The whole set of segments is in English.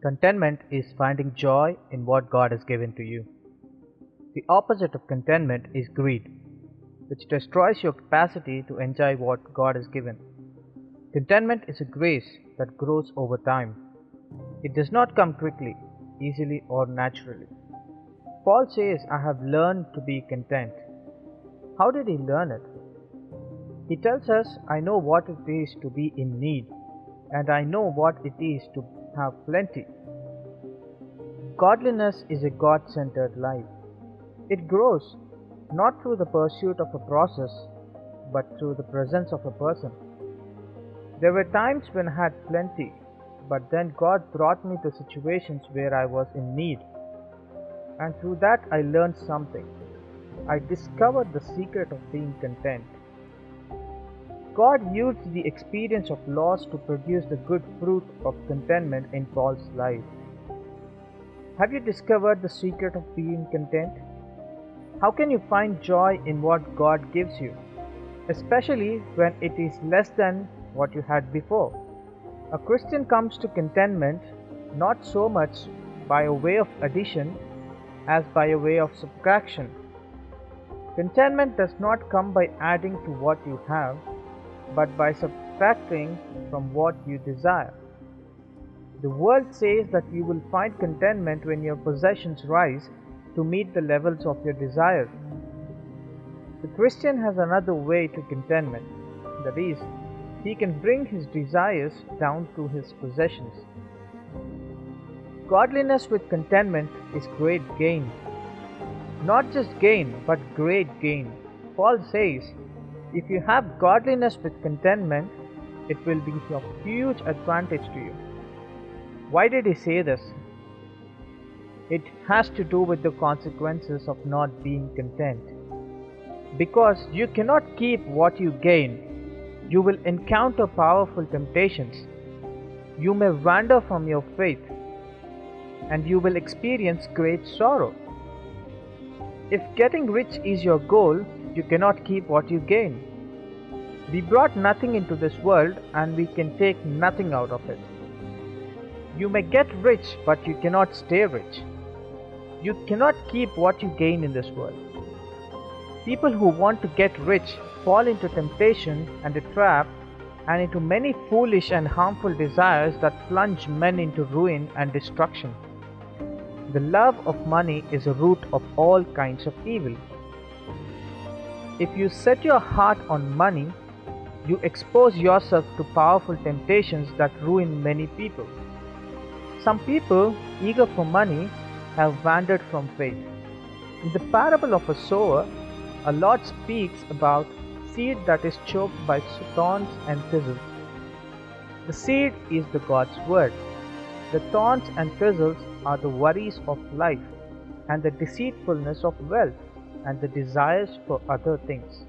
Contentment is finding joy in what God has given to you. The opposite of contentment is greed, which destroys your capacity to enjoy what God has given. Contentment is a grace that grows over time. It does not come quickly, easily, or naturally. Paul says, I have learned to be content. How did he learn it? He tells us, I know what it is to be in need, and I know what it is to have plenty. Godliness is a God-centered life. It grows not through the pursuit of a process, but through the presence of a person. There were times when I had plenty, but then God brought me to situations where I was in need. And through that I learned something. I discovered the secret of being content. God used the experience of loss to produce the good fruit of contentment in Paul's life. Have you discovered the secret of being content? How can you find joy in what God gives you, especially when it is less than what you had before? A Christian comes to contentment not so much by a way of addition as by a way of subtraction. Contentment does not come by adding to what you have, but by subtracting from what you desire. The world says that you will find contentment when your possessions rise to meet the levels of your desires. The Christian has another way to contentment, that is, he can bring his desires down to his possessions. Godliness with contentment is great gain. Not just gain, but great gain. Paul says, if you have godliness with contentment, it will be of huge advantage to you. Why did he say this? It has to do with the consequences of not being content. Because you cannot keep what you gain, you will encounter powerful temptations. You may wander from your faith, and you will experience great sorrow. If getting rich is your goal, you cannot keep what you gain. We brought nothing into this world, and we can take nothing out of it. You may get rich, but you cannot stay rich. You cannot keep what you gain in this world. People who want to get rich fall into temptation and a trap, and into many foolish and harmful desires that plunge men into ruin and destruction. The love of money is a root of all kinds of evil. If you set your heart on money, you expose yourself to powerful temptations that ruin many people. Some people, eager for money, have wandered from faith. In the parable of a sower, our Lord speaks about seed that is choked by thorns and thistles. The seed is the God's word. The thorns and thistles are the worries of life, and the deceitfulness of wealth, and the desires for other things.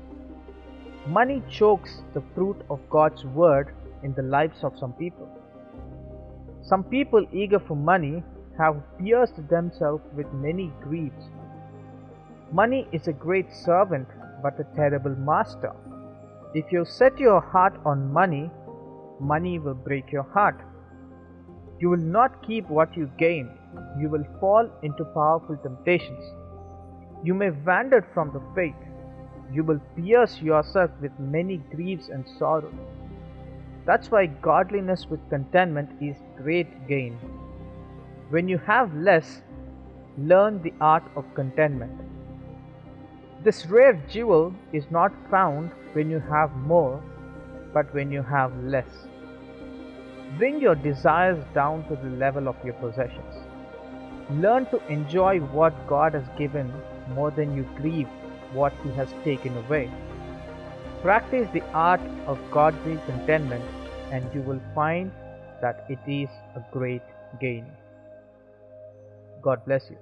Money chokes the fruit of God's word in the lives of some people. Some people eager for money have pierced themselves with many griefs. Money is a great servant, but a terrible master. If you set your heart on money, money will break your heart. You will not keep what you gain. You will fall into powerful temptations. You may wander from the faith. You will pierce yourself with many griefs and sorrows. That's why godliness with contentment is great gain. When you have less, learn the art of contentment. This rare jewel is not found when you have more, but when you have less. Bring your desires down to the level of your possessions. Learn to enjoy what God has given more than you grieve what He has taken away. Practice the art of godly contentment, and you will find that it is a great gain. God bless you.